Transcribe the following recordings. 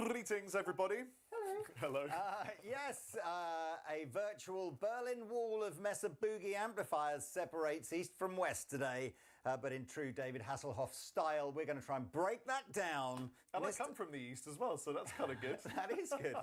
Greetings, everybody. Hello. Yes, a virtual Berlin Wall of Mesa Boogie amplifiers separates East from West today. But in true David Hasselhoff style, we're going to try and break that down. And I come from the East as well, so that's kind of good. That is good.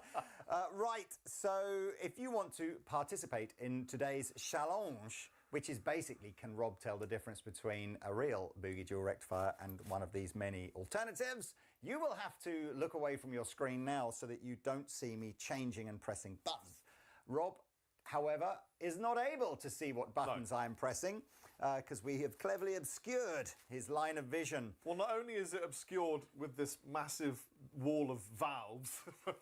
Right, so if you want to participate in today's challenge, which is basically, can Rob tell the difference between a real Boogie dual rectifier and one of these many alternatives? You will have to look away from your screen now so that you don't see me changing and pressing buttons. Rob, however, is not able to see what buttons I'm pressing because we have cleverly obscured his line of vision. Well, not only is it obscured with this massive wall of valves,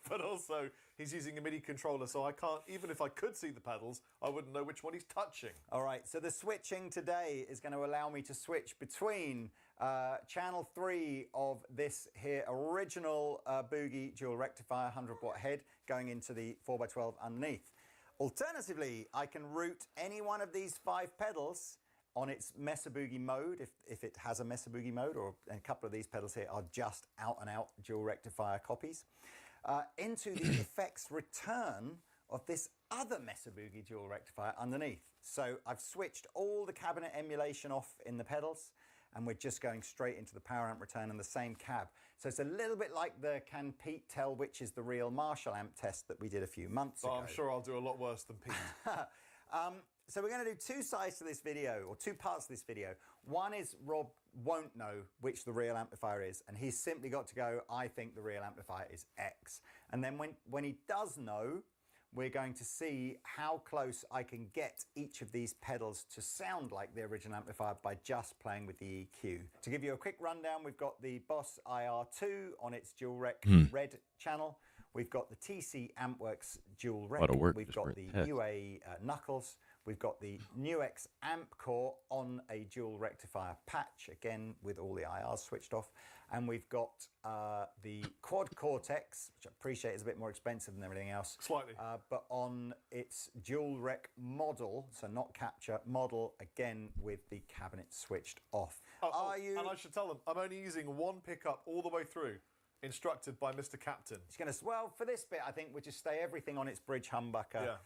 but also he's using a MIDI controller, so I can't, even if I could see the pedals, I wouldn't know which one he's touching. All right, so the switching today is going to allow me to switch between channel 3 of this here original Boogie dual rectifier 100-watt head going into the 4x12 underneath. Alternatively, I can route any one of these 5 pedals on its Mesa Boogie mode, if it has a Mesa Boogie mode, or a couple of these pedals here are just out-and-out dual rectifier copies, into the effects return of this other Mesa Boogie dual rectifier underneath. So I've switched all the cabinet emulation off in the pedals, and we're just going straight into the power amp return in the same cab. So it's a little bit like the can Pete tell which is the real Marshall amp test that we did a few months ago. I'm sure I'll do a lot worse than Pete. So we're going to do 2 sides to this video, or 2 parts of this video. One is Rob won't know which the real amplifier is, and he's simply got to go, I think the real amplifier is X. And then when he does know, we're going to see how close I can get each of these pedals to sound like the original amplifier by just playing with the EQ. To give you a quick rundown, we've got the Boss IR2 on its dual rec red channel. We've got the TC Ampworks dual rec. We've got the UA Knuckles. We've got the NUX amp core on a dual rectifier patch, again with all the IRs switched off. And we've got the Quad Cortex, which I appreciate is a bit more expensive than everything else. Slightly. But on its dual rec model, so not capture, model, again with the cabinet switched off. And I should tell them, I'm only using one pickup all the way through, instructed by Mr. Captain. It's going to, well, for this bit, I think we'll just stay everything on its bridge humbucker. Yeah.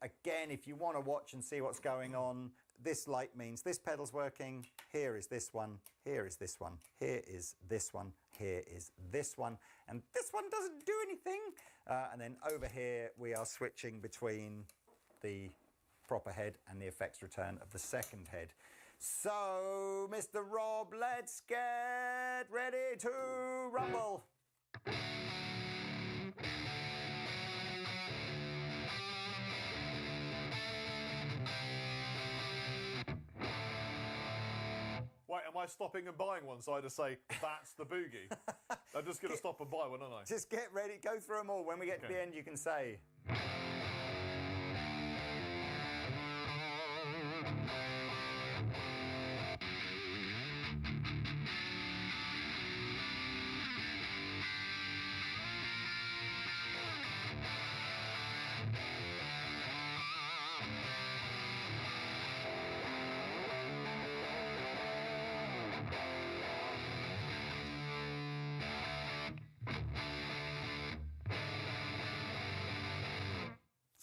Again, if you want to watch and see what's going on, this light means this pedal's working, here is this one, here is this one, here is this one, here is this one, and this one doesn't do anything. And then over here, we are switching between the proper head and the effects return of the second head. So, Mr. Rob, let's get ready to rumble. Wait, am I stopping and buying one so I just say, that's the Boogie? I'm just going to stop and buy one, aren't I? Just get ready, go through them all. When we get to the end, you can say.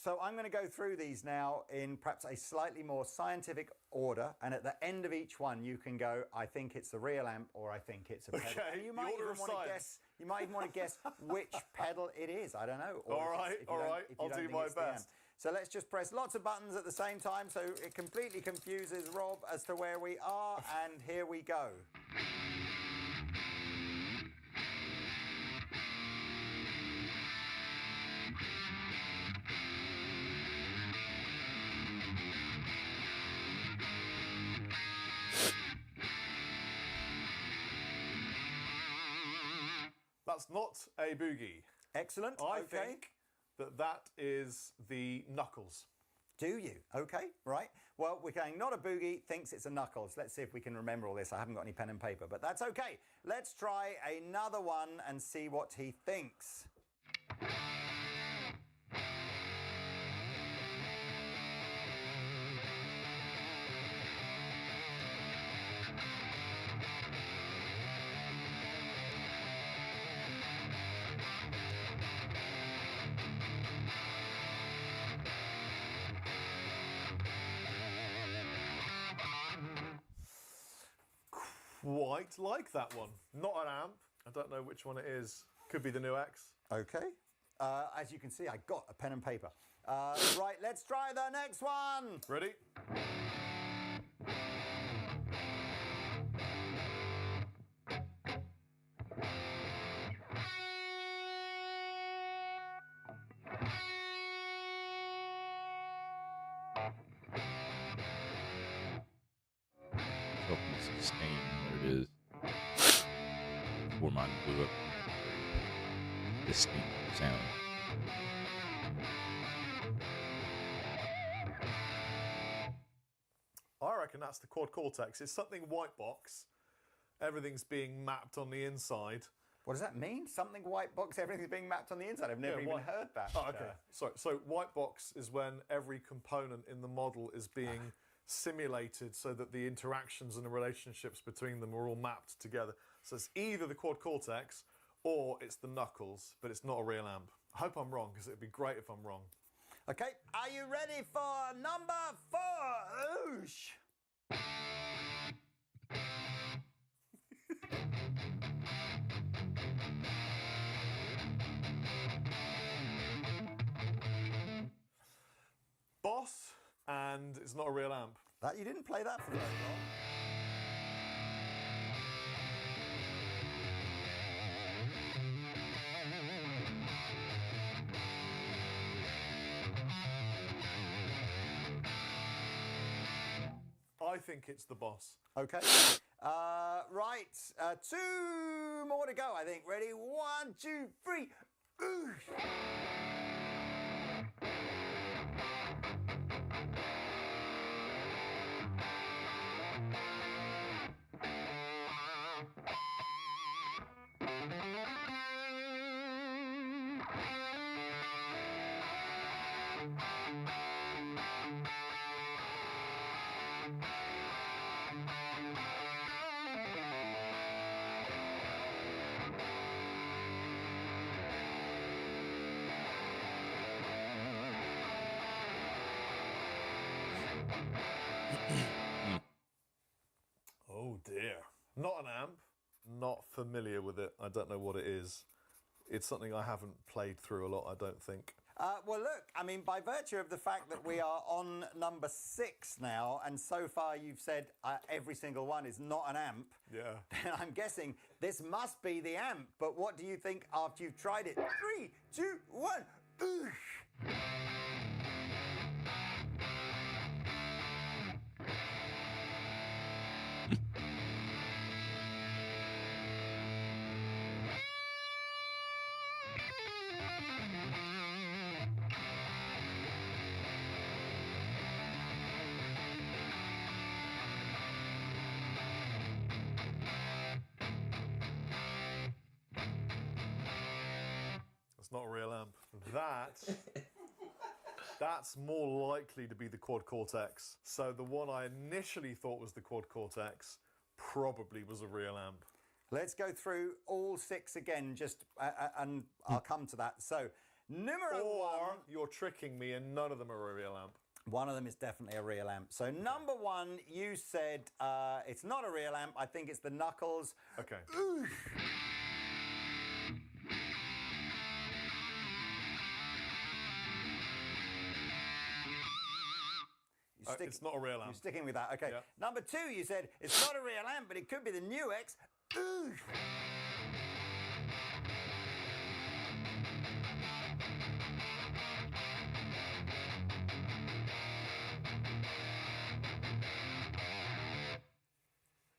So I'm going to go through these now in perhaps a slightly more scientific order, and at the end of each one you can go, I think it's the real amp, or I think it's a pedal. Okay, You might even want to guess. You might even want to guess which pedal it is. I don't know. Or all right, I'll do my best. So let's just press lots of buttons at the same time, so it completely confuses Rob as to where we are. And here we go. That's not a Boogie. Excellent. I think that is the Knuckles. Do you? Okay, right. Well, we're going not a Boogie, thinks it's a Knuckles. Let's see if we can remember all this. I haven't got any pen and paper, but that's okay. Let's try another one and see what he thinks. quite like that one. Not an amp. I don't know which one it is. Could be the new X. Okay. As you can see, I got a pen and paper. Right, let's try the next one. Ready? Sustain what it is. Before mine blew up. Distinct sound. I reckon that's the quad cortex. It's something white box. Everything's being mapped on the inside. What does that mean? Something white box, everything's being mapped on the inside. I've never even heard that. Oh, okay. Sorry. So white box is when every component in the model is being simulated so that the interactions and the relationships between them are all mapped together. So it's either the quad cortex or it's the knuckles, but it's not a real amp. I hope I'm wrong, because it'd be great if I'm wrong. Okay, are you ready for number 4? Oosh. Boss, and it's not a real amp. That you didn't play that for very long. I think it's the boss. Okay. Right. 2 more to go, I think. Ready? 1, 2, 3. Oosh. Oh dear. Not an amp. Not familiar with it. I don't know what it is. It's something I haven't played through a lot, I don't think. Well, look, I mean, by virtue of the fact that we are on number 6 now, and so far you've said every single one is not an amp, Yeah. then I'm guessing this must be the amp. But what do you think after you've tried it? 3, 2, 1. Oosh. It's not a real amp. That's more likely to be the quad cortex. So the one I initially thought was the quad cortex probably was a real amp. Let's go through all 6 again, just and I'll come to that. So, numero 1. Or you're tricking me and none of them are a real amp. One of them is definitely a real amp. So, number 1, you said it's not a real amp. I think it's the knuckles. Okay. Ooh. It's not a real You're amp. sticking with that. Okay. Yep. Number 2, you said it's not a real amp, but it could be the new X. Ooh.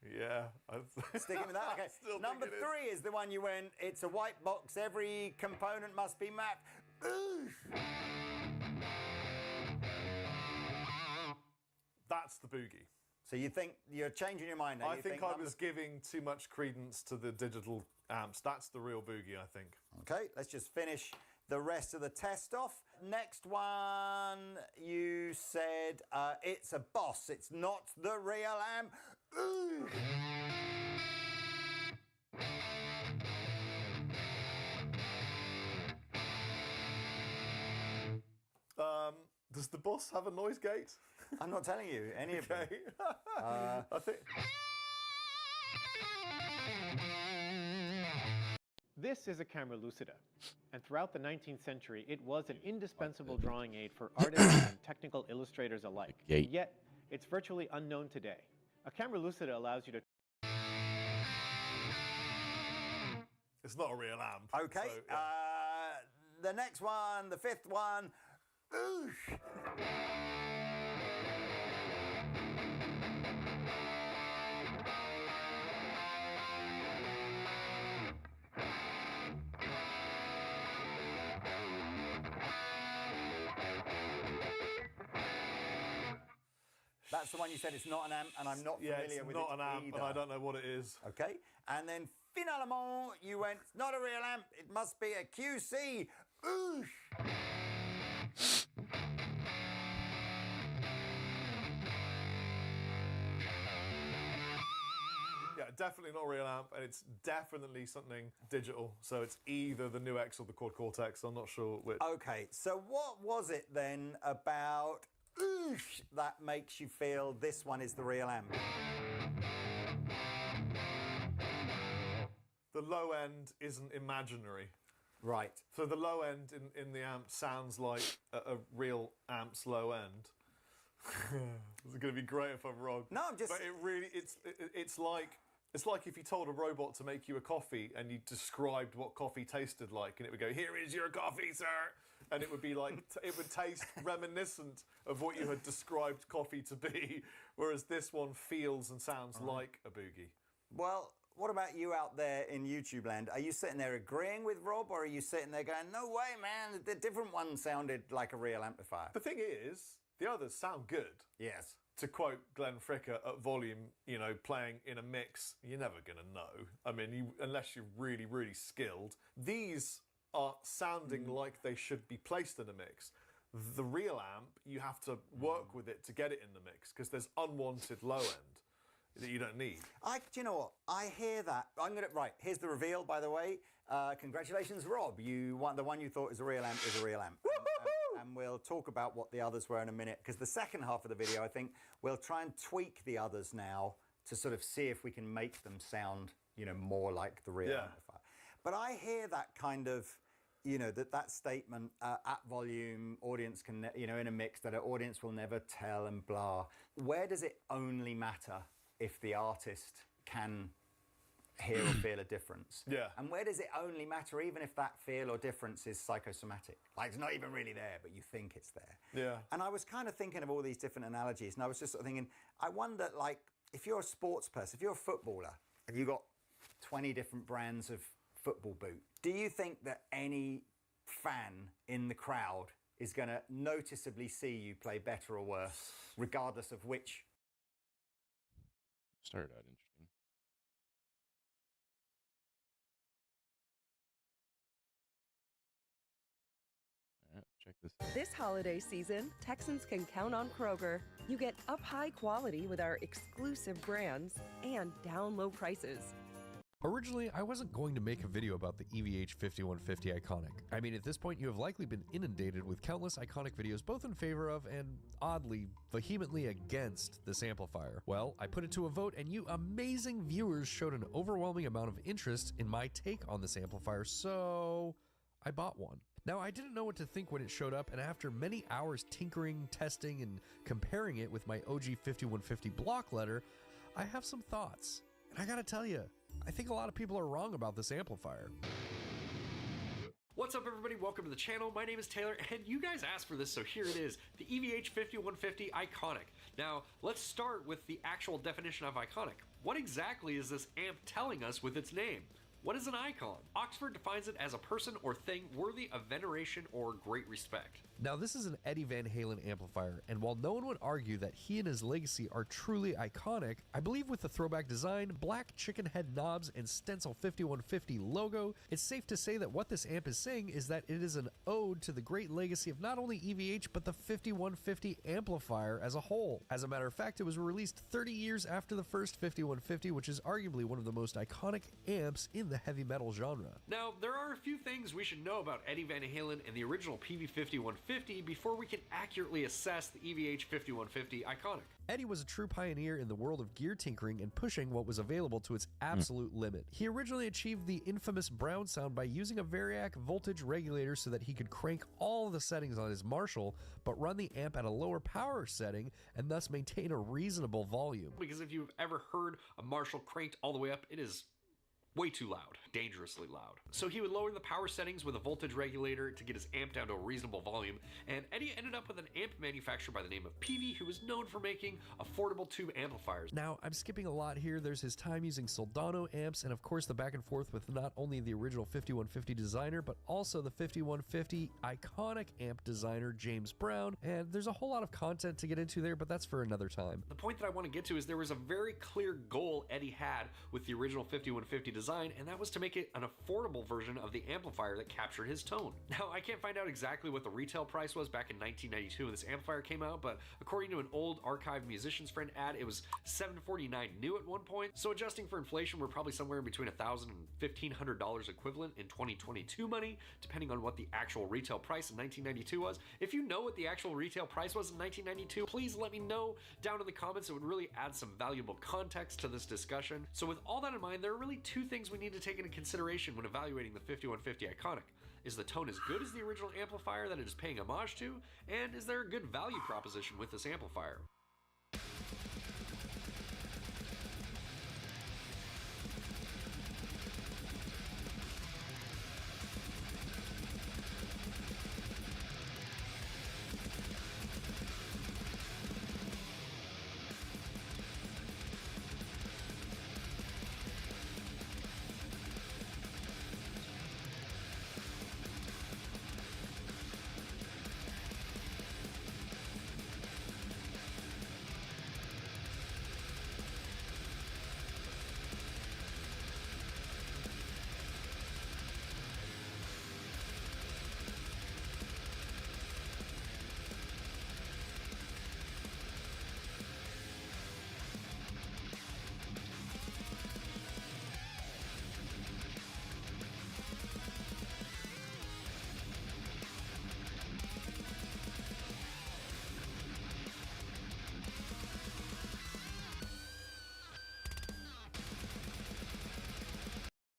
Yeah. Sticking with that. Okay. Still Number think it 3 is the one you went. It's a white box. Every component must be mapped. Ooh. That's the boogie. So you think you're changing your mind now? I You think I number- was giving too much credence to the digital amps. That's the real boogie, I think. Okay, let's just finish the rest of the test off. Next one, you said it's a boss. It's not the real amp. Ooh. Does the boss have a noise gate? I'm not telling you any of them. Okay. I think. This is a camera lucida, and throughout the 19th century, it was an indispensable drawing aid for artists and technical illustrators alike. Gate. Yet, it's virtually unknown today. A camera lucida allows you to It's not a real amp. Okay. so, yeah. The next one, the fifth one. Oosh. That's the one you said it's not an amp, and I'm not Yeah, familiar it's with not it an amp, either. and I don't know what it is. Okay, and then finalement, you went, it's not a real amp, it must be a QC. Oosh! Yeah, definitely not a real amp, and it's definitely something digital. So it's either the New X or the Quad Cortex. I'm not sure which. Okay, so what was it then about oosh that makes you feel this one is the real amp? The low end isn't imaginary. Right. So the low end in the amp sounds like a real amp's low end. It's going to be great if I'm wrong. No, I'm just... But it really, it's like if you told a robot to make you a coffee and you described what coffee tasted like, and it would go, "Here is your coffee, sir," and it would be like it would taste reminiscent of what you had described coffee to be, whereas this one feels and sounds like a boogie. Well, what about you out there in YouTube land? Are you sitting there agreeing with Rob, or are you sitting there going, "No way, man, the different one sounded like a real amplifier"? The thing is, the others sound good. Yes. To quote Glenn Fricker at volume, you know, playing in a mix, you're never going to know. I mean, unless you're really, really skilled. These are sounding like they should be placed in a mix. The real amp, you have to work with it to get it in the mix, because there's unwanted low end that you don't need. Do you know what? I hear that. Right, here's the reveal, by the way. Congratulations, Rob. The one you thought is a real amp is a real amp. And we'll talk about what the others were in a minute, because the second half of the video, I think we'll try and tweak the others now to sort of see if we can make them sound, you know, more like the real amplifier. But I hear that kind of, you know, that statement at volume, audience can, you know, in a mix, that an audience will never tell and blah. Where does it only matter if the artist can hear or feel a difference? Yeah. And where does it only matter even if that feel or difference is psychosomatic? Like, it's not even really there, but you think it's there. Yeah. And I was kind of thinking of all these different analogies, and I was just sort of thinking, I wonder, like, if you're a sports person, if you're a footballer, and you've got 20 different brands of football boot, do you think that any fan in the crowd is going to noticeably see you play better or worse, regardless of which? Started out interesting. Alright, check this out. This holiday season, Texans can count on Kroger. You get up high quality with our exclusive brands and down low prices. Originally, I wasn't going to make a video about the EVH 5150 Iconic. I mean, at this point, you have likely been inundated with countless iconic videos both in favor of and, oddly, vehemently against this amplifier. Well, I put it to a vote, and you amazing viewers showed an overwhelming amount of interest in my take on this amplifier, so I bought one. Now, I didn't know what to think when it showed up, and after many hours tinkering, testing, and comparing it with my OG 5150 block letter, I have some thoughts. And I gotta tell you, I think a lot of people are wrong about this amplifier. What's up, everybody? Welcome to the channel. My name is Taylor, and you guys asked for this, so here it is, the EVH 5150 Iconic. Now, let's start with the actual definition of iconic. What exactly is this amp telling us with its name? What is an icon? Oxford defines it as a person or thing worthy of veneration or great respect. Now, this is an Eddie Van Halen amplifier, and while no one would argue that he and his legacy are truly iconic, I believe with the throwback design, black chicken head knobs, and stencil 5150 logo, it's safe to say that what this amp is saying is that it is an ode to the great legacy of not only EVH, but the 5150 amplifier as a whole. As a matter of fact, it was released 30 years after the first 5150, which is arguably one of the most iconic amps in the heavy metal genre. Now, there are a few things we should know about Eddie Van Halen and the original PV5150 before we can accurately assess the EVH 5150 Iconic. Eddie was a true pioneer in the world of gear tinkering and pushing what was available to its absolute limit. He originally achieved the infamous Brown sound by using a variac voltage regulator so that he could crank all the settings on his Marshall, but run the amp at a lower power setting and thus maintain a reasonable volume. Because if you've ever heard a Marshall cranked all the way up, it is way too loud, dangerously loud. So he would lower the power settings with a voltage regulator to get his amp down to a reasonable volume, and Eddie ended up with an amp manufacturer by the name of PV who was known for making affordable tube amplifiers. Now, I'm skipping a lot here. There's his time using Soldano amps, and of course the back and forth with not only the original 5150 designer, but also the 5150 iconic amp designer, James Brown, and there's a whole lot of content to get into there, but that's for another time. The point that I want to get to is there was a very clear goal Eddie had with the original 5150 design, and that was to make it an affordable version of the amplifier that captured his tone. Now, I can't find out exactly what the retail price was back in 1992 when this amplifier came out, but according to an old archive musician's friend ad, it was $749 new at one point. So adjusting for inflation, we're probably somewhere in between $1,000 and $1,500 equivalent in 2022 money, depending on what the actual retail price in 1992 was. If you know what the actual retail price was in 1992, please let me know down in the comments. It would really add some valuable context to this discussion. So with all that in mind, there are really two things we need to take into consideration when evaluating the 5150 Iconic. Is the tone as good as the original amplifier that it is paying homage to? And is there a good value proposition with this amplifier?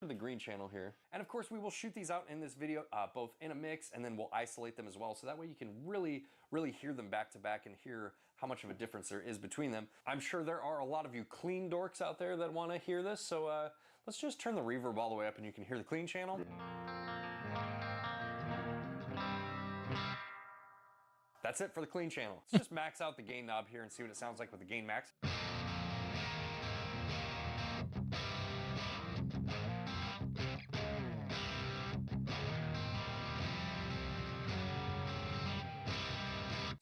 The green channel here, and of course we will shoot these out in this video both in a mix, and then we'll isolate them as well, so that way you can really hear them back to back and hear how much of a difference there is between them. I'm sure there are a lot of you clean dorks out there that want to hear this, so let's just turn the reverb all the way up and you can hear the clean channel. That's it for the clean channel. Let's just max out the gain knob here and see what it sounds like with the gain max.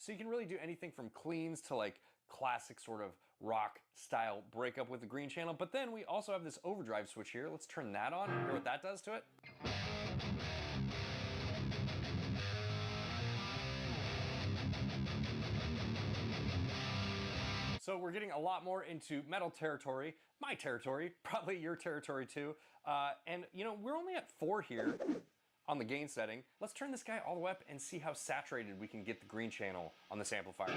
So you can really do anything from cleans to like classic sort of rock style breakup with the green channel. But then we also have this overdrive switch here. Let's turn that on and hear what that does to it. So we're getting a lot more into metal territory, my territory, probably your territory too. And you know, we're only at 4 here on the gain setting. Let's turn this guy all the way up and see how saturated we can get the green channel on this amplifier.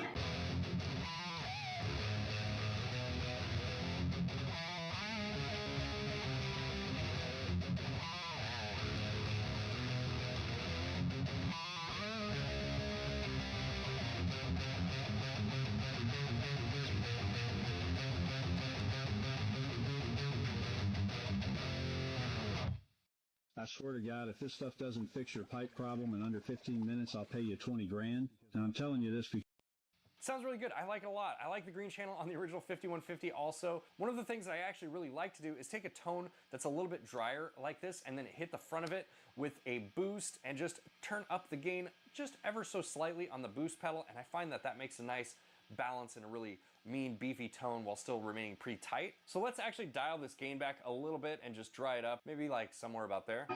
I swear to God, if this stuff doesn't fix your pipe problem in under 15 minutes, I'll pay you 20 grand. And I'm telling you this because Sounds really good. I like it a lot. I like the green channel on the original 5150 also. One of the things that I actually really like to do is take a tone that's a little bit drier like this and then hit the front of it with a boost and just turn up the gain just ever so slightly on the boost pedal, and I find that that makes a nice balance and a really mean beefy tone while still remaining pretty tight. So let's actually dial this gain back a little bit and just dry it up, maybe like somewhere about there.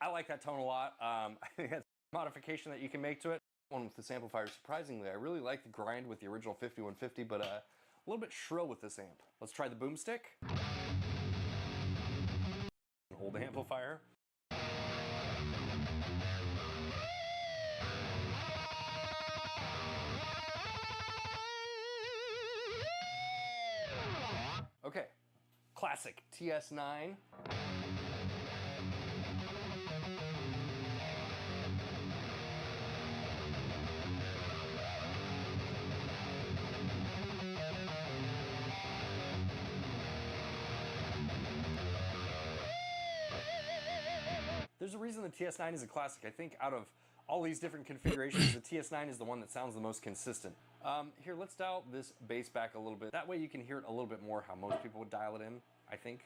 I like that tone a lot. I think that's a modification that you can make to it. One with this amplifier, surprisingly, I really like the grind with the original 5150, but a little bit shrill with this amp. Let's try the boomstick. old amplifier. Okay, classic TS9. There's a reason the TS9 is a classic. I think out of all these different configurations, the TS9 is the one that sounds the most consistent. Here, let's dial this bass back a little bit. That way you can hear it a little bit more how most people would dial it in, I think.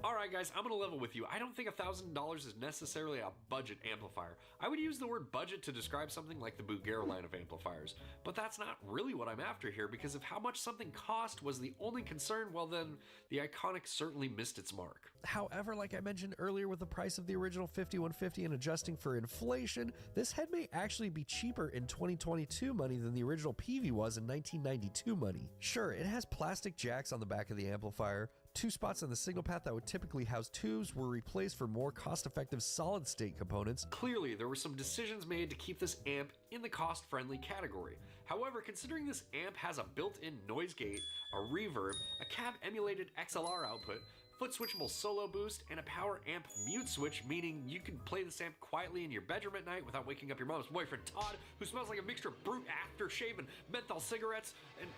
Alright guys, I'm gonna level with you. I don't think $1,000 is necessarily a budget amplifier. I would use the word budget to describe something like the Bugera line of amplifiers. But that's not really what I'm after here, because if how much something cost was the only concern, well then, the Iconic certainly missed its mark. However, like I mentioned earlier with the price of the original 5150 and adjusting for inflation, this head may actually be cheaper in 2022 money than the original PV was in 1992 money. Sure, it has plastic jacks on the back of the amplifier. 2 spots on the signal path that would typically house tubes were replaced for more cost-effective solid-state components. Clearly, there were some decisions made to keep this amp in the cost-friendly category. However, considering this amp has a built-in noise gate, a reverb, a cab-emulated XLR output, foot-switchable solo boost, and a power amp mute switch, meaning you can play this amp quietly in your bedroom at night without waking up your mom's boyfriend Todd, who smells like a mixture of brute aftershave and menthol cigarettes, and...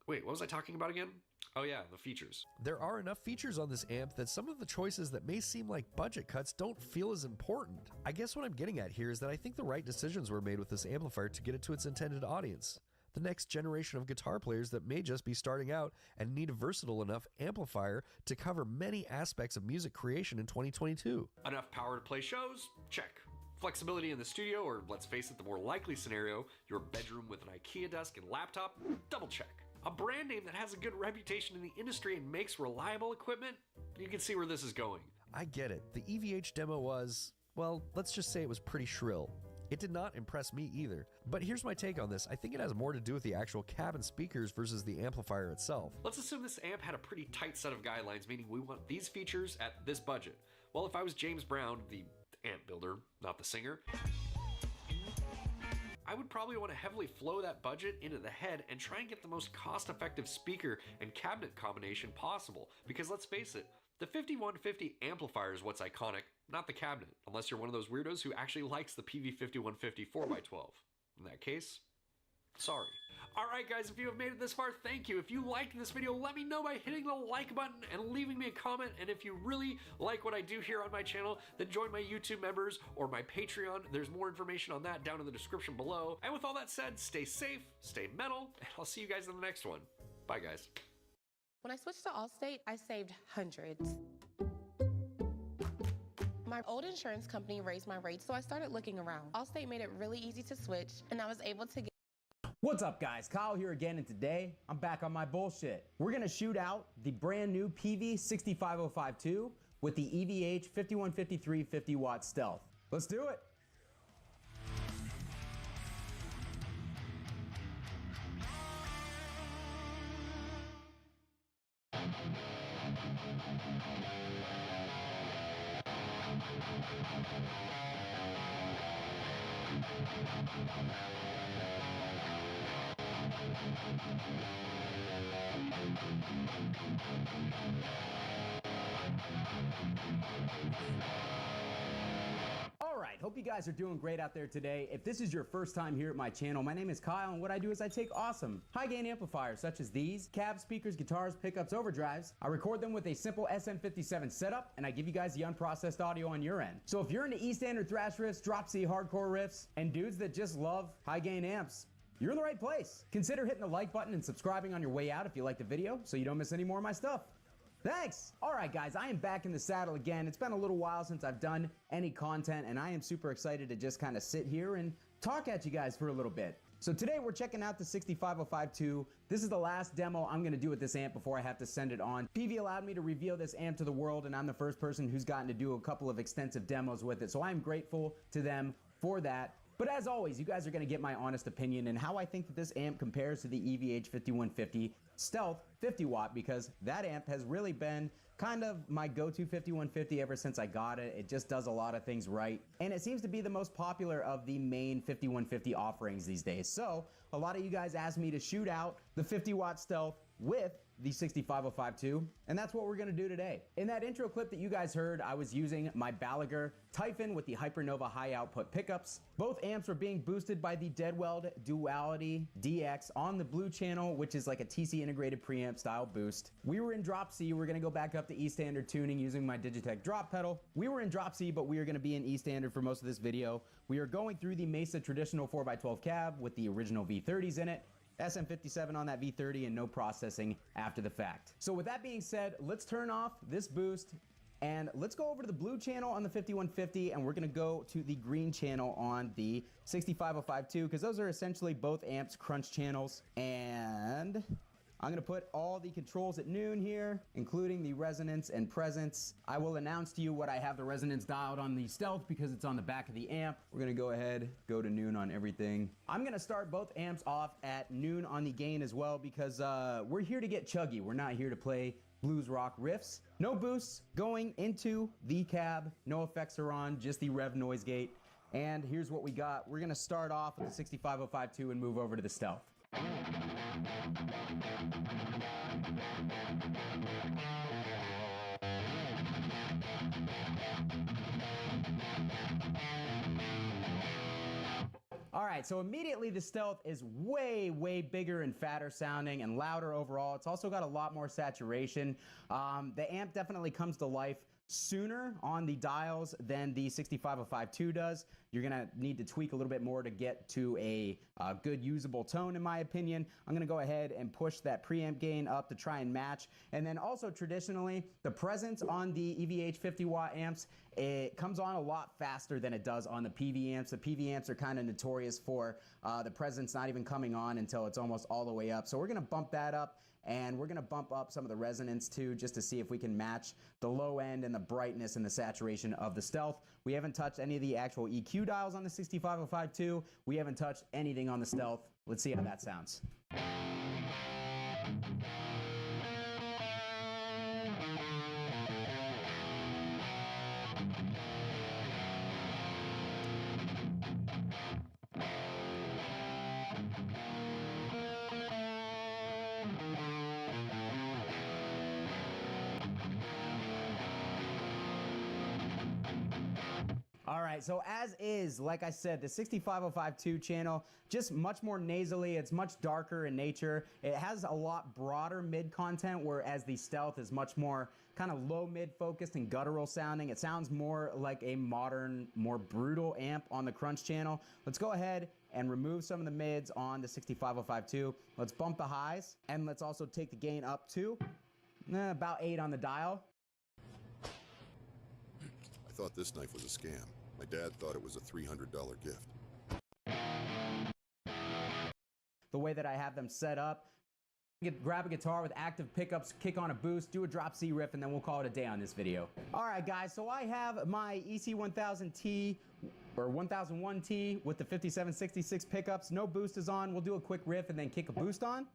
Wait, what was I talking about again? Oh yeah, the features. There are enough features on this amp that some of the choices that may seem like budget cuts don't feel as important. I guess what I'm getting at here is that I think the right decisions were made with this amplifier to get it to its intended audience. The next generation of guitar players that may just be starting out and need a versatile enough amplifier to cover many aspects of music creation in 2022. Enough power to play shows? Check. Flexibility in the studio, or let's face it, the more likely scenario, your bedroom with an IKEA desk and laptop? Double check. A brand name that has a good reputation in the industry and makes reliable equipment? You can see where this is going. I get it. The EVH demo was, well, let's just say it was pretty shrill. It did not impress me either. But here's my take on this. I think it has more to do with the actual cabin speakers versus the amplifier itself. Let's assume this amp had a pretty tight set of guidelines, meaning we want these features at this budget. Well, if I was James Brown, the amp builder, not the singer, I would probably want to heavily flow that budget into the head and try and get the most cost-effective speaker and cabinet combination possible. Because let's face it, the 5150 amplifier is what's iconic, not the cabinet, unless you're one of those weirdos who actually likes the PV5150 4x12. In that case, sorry. Alright guys, if you have made it this far, thank you. If you liked this video, let me know by hitting the like button and leaving me a comment. And if you really like what I do here on my channel, then join my YouTube members or my Patreon. There's more information on that down in the description below. And with all that said, stay safe, stay metal, and I'll see you guys in the next one. Bye guys. When I switched to Allstate, I saved hundreds. My old insurance company raised my rates, so I started looking around. Allstate made it really easy to switch, and I was able to get... What's up guys, Kyle here again, and today I'm back on my bullshit. We're gonna shoot out the brand new PV65052 with the EVH 5153 50 watt stealth. Let's do it. Alright, hope you guys are doing great out there today. If this is your first time here at my channel, my name is Kyle, and what I do is I take awesome high-gain amplifiers such as these, cab speakers, guitars, pickups, overdrives. I record them with a simple SM57 setup, and I give you guys the unprocessed audio on your end. So if you're into E-standard thrash riffs, drop C hardcore riffs, and dudes that just love high-gain amps, you're in the right place. Consider hitting the like button and subscribing on your way out if you like the video so you don't miss any more of my stuff. Thanks! Alright guys, I am back in the saddle again. It's been a little while since I've done any content, and I am super excited to just kind of sit here and talk at you guys for a little bit. So today we're checking out the 65052. This is the last demo I'm going to do with this amp before I have to send it on. PV allowed me to reveal this amp to the world, and I'm the first person who's gotten to do a couple of extensive demos with it, so I'm grateful to them for that. But as always, you guys are going to get my honest opinion and how I think that this amp compares to the EVH 5150 Stealth 50 watt, because that amp has really been kind of my go-to 5150 ever since I got it. It just does a lot of things right, and it seems to be the most popular of the main 5150 offerings these days. So a lot of you guys asked me to shoot out the 50 watt Stealth with the 65052, and that's what we're gonna do today. In that intro clip that you guys heard, I was using my Balaguer Typhon with the Hypernova high output pickups. Both amps were being boosted by the Deadweld Duality DX on the blue channel, which is like a TC integrated preamp style boost. We were in drop C. We're gonna go back up to E standard tuning using my Digitech drop pedal. We were in drop C, but we are gonna be in E standard for most of this video. We are going through the Mesa traditional 4x12 cab with the original V30s in it, SM57 on that V30, and no processing after the fact. So with that being said, let's turn off this boost and let's go over to the blue channel on the 5150, and we're gonna go to the green channel on the 65052, because those are essentially both amps crunch channels. And I'm gonna put all the controls at noon here, including the resonance and presence. I will announce to you what I have the resonance dialed on the Stealth because it's on the back of the amp. We're gonna go ahead, go to noon on everything. I'm gonna start both amps off at noon on the gain as well, because we're here to get chuggy. We're not here to play blues rock riffs. No boosts going into the cab, no effects are on, just the rev noise gate. And here's what we got. We're gonna start off with the 65052 and move over to the Stealth. Alright, so immediately the Stealth is way bigger and fatter sounding and louder overall. It's also got a lot more saturation. The amp definitely comes to life sooner on the dials than the 65052 does. You're gonna need to tweak a little bit more to get to a good usable tone, in my opinion. I'm gonna go ahead and push that preamp gain up to try and match. And then also traditionally, the presence on the EVH 50 watt amps, it comes on a lot faster than it does on the PV amps. The PV amps are kind of notorious for the presence not even coming on until it's almost all the way up. So we're gonna bump that up, and we're gonna bump up some of the resonance too, just to see if we can match the low end and the brightness and the saturation of the Stealth. We haven't touched any of the actual EQ dials on the 65052. We haven't touched anything on the Stealth. Let's see how that sounds. All right, so as is, like I said, the 65052 channel, just much more nasally. It's much darker in nature. It has a lot broader mid content, whereas the Stealth is much more kind of low mid focused and guttural sounding. It sounds more like a modern, more brutal amp on the crunch channel. Let's go ahead and remove some of the mids on the 65052. Let's bump the highs, and let's also take the gain up to about 8 on the dial. I thought this knife was a scam. My dad thought it was a $300 gift. The way that I have them set up, grab a guitar with active pickups, kick on a boost, do a drop C riff, and then we'll call it a day on this video. All right, guys, so I have my EC1000T or 1001T with the 5766 pickups. No boost is on. We'll do a quick riff and then kick a boost on.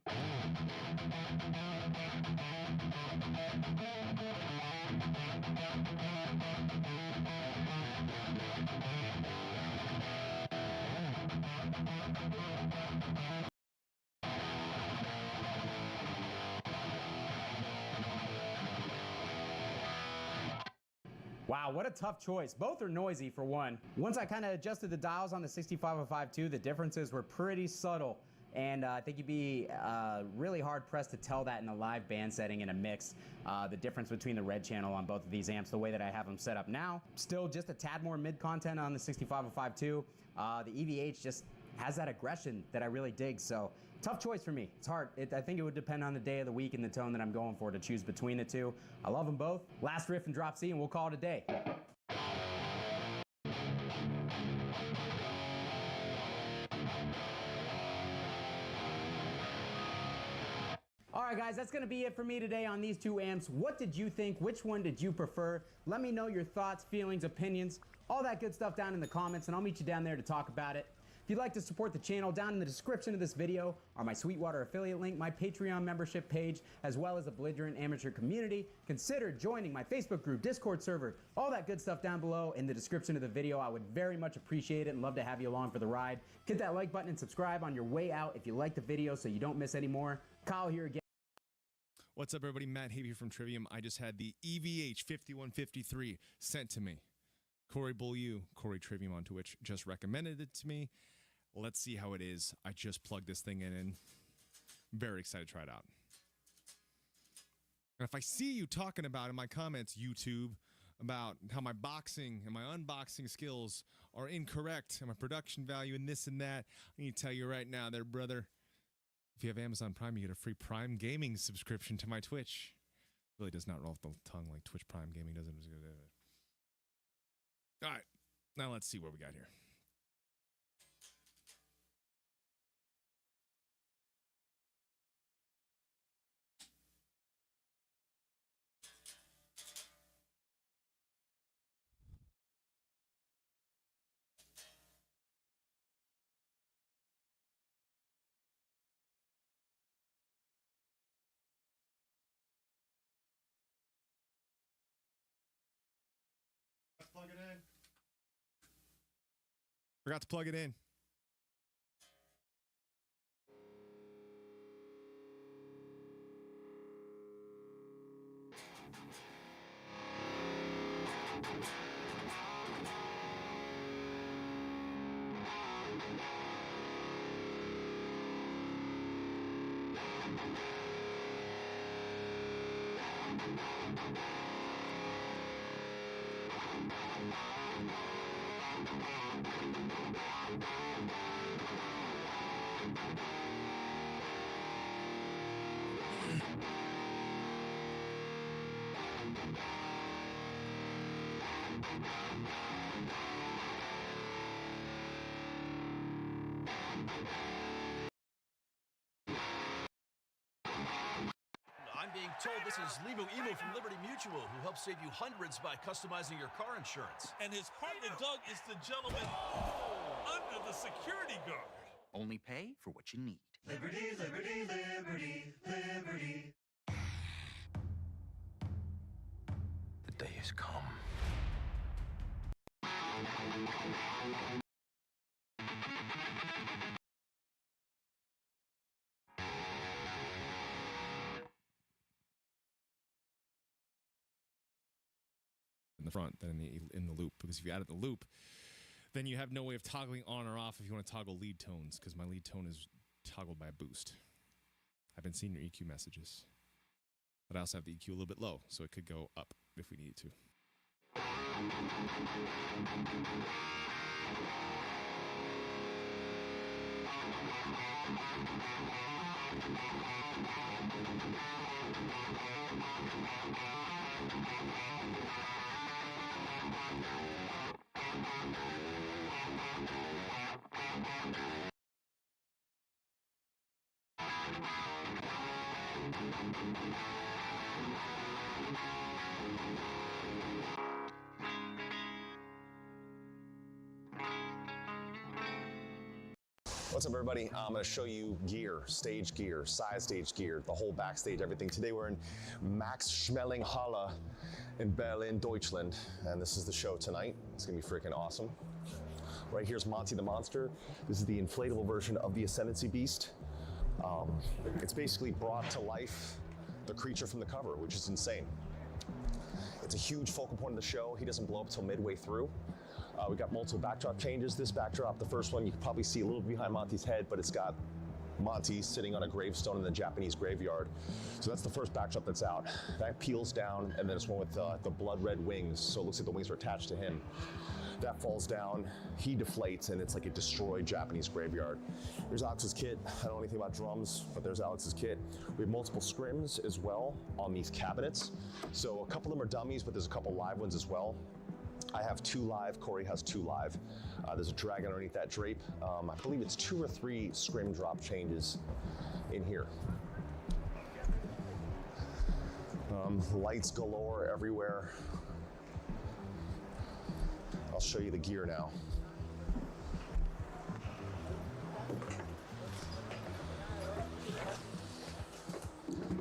Wow, what a tough choice. Both are noisy for one. Once I kind of adjusted the dials on the 65052, the differences were pretty subtle. And I think you'd be really hard pressed to tell that in a live band setting in a mix, the difference between the red channel on both of these amps, the way that I have them set up now. Still just a tad more mid content on the 65052. The EVH just has that aggression that I really dig, so tough choice for me. It's hard. I think it would depend on the day of the week and the tone that I'm going for to choose between the two. I love them both. Last riff and drop C and we'll call it a day. All right, guys, that's gonna be it for me today on these two amps. What did you think? Which one did you prefer? Let me know your thoughts, feelings, opinions, all that good stuff down in the comments, and I'll meet you down there to talk about it. If you'd like to support the channel, down in the description of this video are my Sweetwater affiliate link, my Patreon membership page, as well as a belligerent amateur community. Consider joining my Facebook group, Discord server, all that good stuff down below in the description of the video. I would very much appreciate it and love to have you along for the ride. Hit that like button and subscribe on your way out if you like the video so you don't miss any more. Kyle here again. What's up, everybody? Matt Habe from Trivium. I just had the EVH 5153 sent to me. Corey Bulliu, Corey Trivium on Twitch, just recommended it to me. Let's see how it is. I just plugged this thing in and very excited to try it out. And if I see you talking about in my comments, YouTube, about how my boxing and my unboxing skills are incorrect and my production value and this and that, I need to tell you right now there, brother, if you have Amazon Prime, you get a free Prime Gaming subscription to my Twitch. It really does not roll off the tongue like Twitch Prime Gaming doesn't. All right, now let's see what we got here. Plug it in. Forgot to plug it in. I'm being told this is Limu Emu from Liberty Mutual, who helps save you hundreds by customizing your car insurance. And his partner, Doug, is the gentleman under the security guard. Only pay for what you need. Liberty, liberty, liberty, liberty. The day has come. In the front than in the loop, because if you added the loop, then you have no way of toggling on or off if you want to toggle lead tones, because my lead tone is toggled by a boost. I've been seeing your EQ messages, but I also have the EQ a little bit low, so it could go up if we needed to. What's up, everybody? I'm going to show you gear, stage gear, side stage gear, the whole backstage, everything. Today we're in Max Schmeling-Halle in Berlin, Deutschland, and this is the show tonight. It's going to be freaking awesome. Right here's Monty the Monster. This is the inflatable version of the Ascendancy Beast. It's basically brought to life the creature from the cover, which is insane. It's a huge focal point of the show. He doesn't blow up till midway through. We got multiple backdrop changes. This backdrop, the first one, you can probably see a little behind Monty's head, but it's got Monty sitting on a gravestone in the Japanese graveyard. So that's the first backdrop that's out. That peels down, and then it's one with the blood red wings, so it looks like the wings are attached to him. That falls down, he deflates, and it's like a destroyed Japanese graveyard. Here's Alex's kit. I don't know anything about drums, but there's Alex's kit. We have multiple scrims as well on these cabinets. So a couple of them are dummies, but there's a couple live ones as well. I have 2 live, Corey has 2 live. There's a dragon underneath that drape. I believe it's 2 or 3 scrim drop changes in here. Lights galore everywhere. I'll show you the gear now.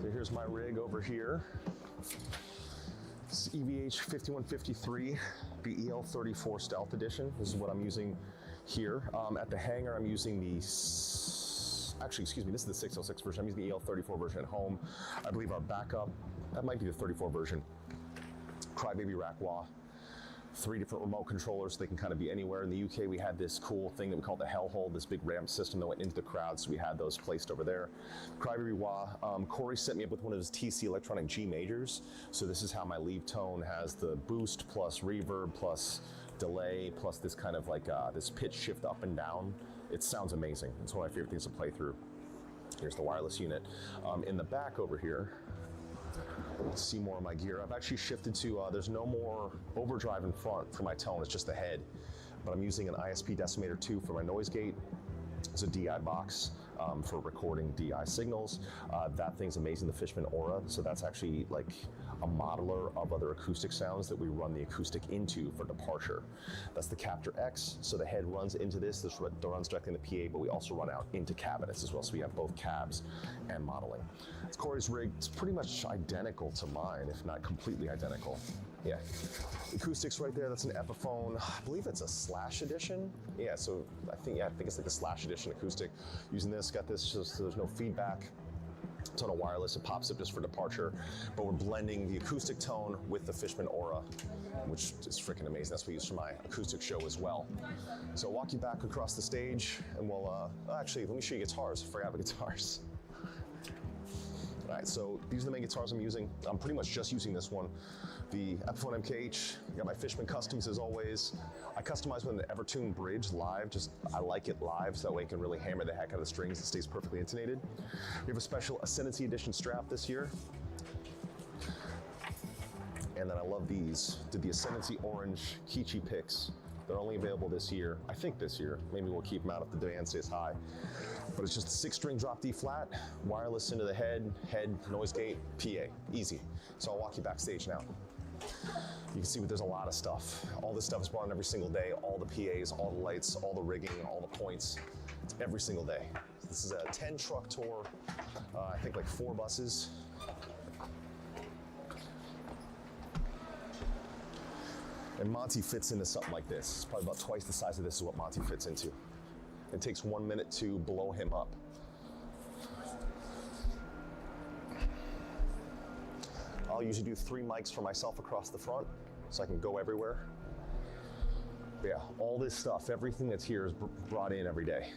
So here's my rig over here. This is EVH 5153 BEL34 Stealth Edition. This is what I'm using here. At the hangar, I'm using the, actually, excuse me, this is the 606 version. I'm using the EL34 version at home. I believe our backup, that might be the 34 version. Crybaby rack wah. 3 different remote controllers, so they can kind of be anywhere. In the UK, we had this cool thing that we call the Hellhole, this big ramp system that went into the crowd, so we had those placed over there. Crybaby wah. Corey set me up with one of his TC Electronic G majors, so this is how my lead tone has the boost plus reverb plus delay plus this kind of like this pitch shift up and down. It sounds amazing. It's one of my favorite things to play through. Here's the wireless unit. In the back over here, see more of my gear. I've actually shifted to, there's no more overdrive in front for my tone, it's just the head. But I'm using an ISP Decimator 2 for my noise gate. It's a DI box for recording DI signals. That thing's amazing, the Fishman Aura. So that's actually like a modeler of other acoustic sounds that we run the acoustic into for departure. That's the Captor X. So the head runs into this runs directly in the PA, but we also run out into cabinets as well. So we have both cabs and modeling. It's Corey's rig. It's pretty much identical to mine, if not completely identical. Yeah. Acoustics right there, that's an Epiphone. I believe it's a Slash edition. Yeah, so I think it's like a Slash edition acoustic. Using this, got this, so there's no feedback. It's on a wireless, it pops up just for departure, but we're blending the acoustic tone with the Fishman Aura, which is freaking amazing. That's what we use for my acoustic show as well. So I'll walk you back across the stage, and we'll, actually, let me show you guitars. I forgot about guitars. All right, so these are the main guitars I'm using. I'm pretty much just using this one. The Epiphone MKH, got my Fishman Customs as always. I customize with an Evertune bridge live, I like it live, so that way I can really hammer the heck out of the strings. It stays perfectly intonated. We have a special Ascendancy Edition strap this year. And then I love these. Did the Ascendancy Orange Kichi picks. They're only available this year. I think this year. Maybe we'll keep them out if the demand stays high. But it's just a 6-string drop D flat, wireless into the head, noise gate, PA, easy. So I'll walk you backstage now. You can see there's a lot of stuff. All this stuff is brought in every single day. All the PAs, all the lights, all the rigging, all the points. It's every single day. This is a 10 truck tour. I think like 4 buses. And Monty fits into something like this. It's probably about twice the size of this is what Monty fits into. It takes 1 minute to blow him up. I'll usually do 3 mics for myself across the front so I can go everywhere. But yeah, all this stuff, everything that's here is brought in every day.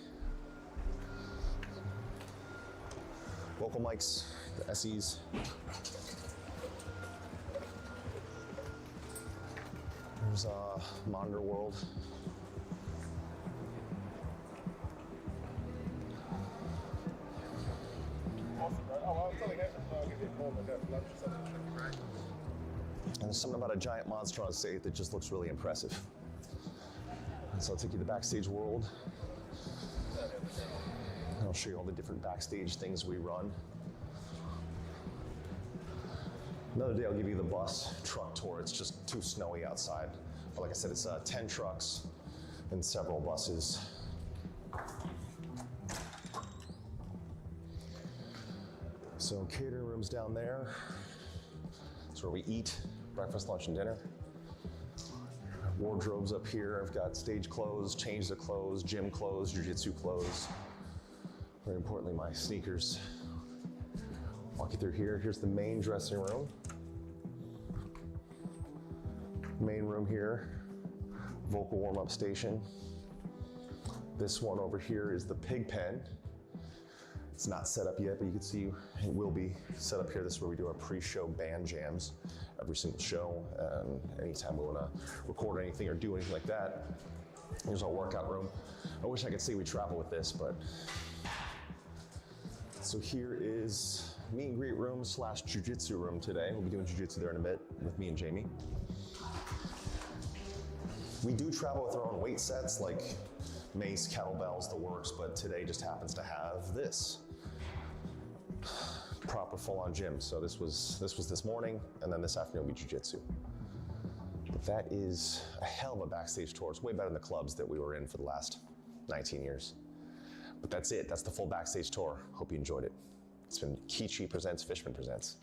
Vocal mics, the SEs. There's Monitor World. And there's something about a giant monster on stage that just looks really impressive. And so I'll take you to the backstage world. And I'll show you all the different backstage things we run. Another day I'll give you the bus truck tour. It's just too snowy outside. But like I said, it's 10 trucks and several buses. So catering rooms down there. That's where we eat, breakfast, lunch, and dinner. Wardrobes up here. I've got stage clothes, change of clothes, gym clothes, jiu-jitsu clothes. Very importantly, my sneakers. Walk you through here. Here's the main dressing room. Main room here, vocal warm-up station. This one over here is the pig pen. It's not set up yet, but you can see it will be set up here. This is where we do our pre-show band jams every single show. Anytime we want to record anything or do anything like that. Here's our workout room. I wish I could say we travel with this, but. So here is meet and greet room / jiu-jitsu room today. We'll be doing jiu-jitsu there in a bit with me and Jamie. We do travel with our own weight sets like mace, kettlebells, the works, but today just happens to have this. Proper full-on gym. So this was this morning, and then this afternoon will be jiu-jitsu. But that is a hell of a backstage tour. It's way better than the clubs that we were in for the last 19 years. But that's it. That's the full backstage tour. Hope you enjoyed it. It's been Kichi Presents, Fishman Presents.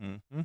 Mm-hmm.